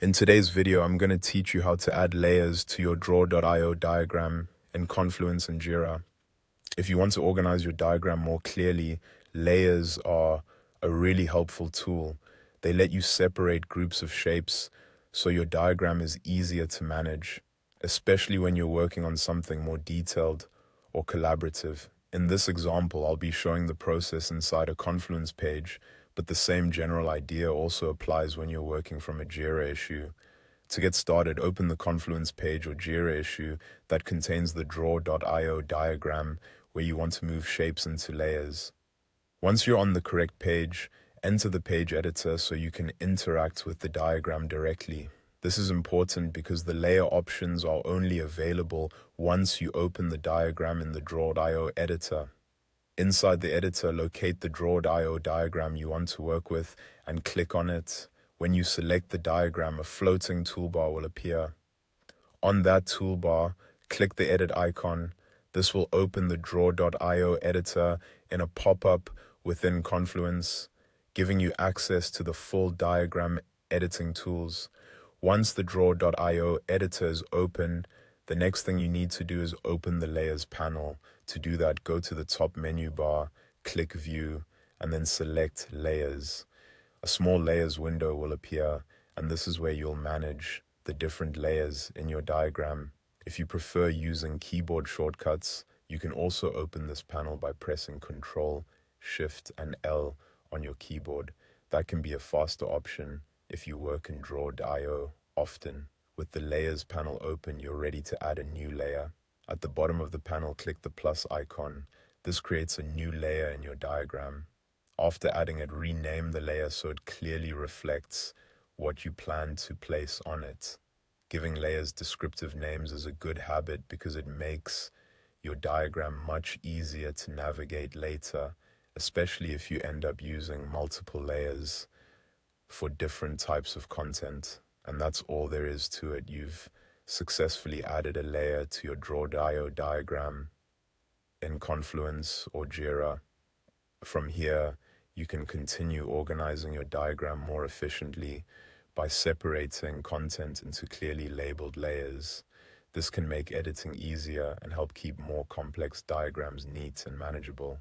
In today's video, I'm going to teach you how to add layers to your draw.io diagram in Confluence and Jira. If you want to organize your diagram more clearly, layers are a really helpful tool. They let you separate groups of shapes so your diagram is easier to manage, especially when you're working on something more detailed or collaborative. In this example, I'll be showing the process inside a Confluence page, but the same general idea also applies when you're working from a Jira issue. To get started, open the Confluence page or Jira issue that contains the draw.io diagram where you want to move shapes into layers. Once you're on the correct page, enter the page editor so you can interact with the diagram directly. This is important because the layer options are only available once you open the diagram in the draw.io editor. Inside the editor, locate the draw.io diagram you want to work with and click on it. When you select the diagram, a floating toolbar will appear. On that toolbar, click the edit icon. This will open the draw.io editor in a pop-up within Confluence, giving you access to the full diagram editing tools. Once the draw.io editor is open, the next thing you need to do is open the Layers panel. To do that, go to the top menu bar, click View, and then select Layers. A small Layers window will appear, and this is where you'll manage the different layers in your diagram. If you prefer using keyboard shortcuts, you can also open this panel by pressing Ctrl, Shift, and L on your keyboard. That can be a faster option if you work in draw.io often. With the Layers panel open, you're ready to add a new layer. At the bottom of the panel, click the plus icon. This creates a new layer in your diagram. After adding it, rename the layer so it clearly reflects what you plan to place on it. Giving layers descriptive names is a good habit because it makes your diagram much easier to navigate later, especially if you end up using multiple layers for different types of content. And that's all there is to it. You've successfully added a layer to your draw.io diagram in Confluence or Jira. From here, you can continue organizing your diagram more efficiently by separating content into clearly labeled layers. This can make editing easier and help keep more complex diagrams neat and manageable.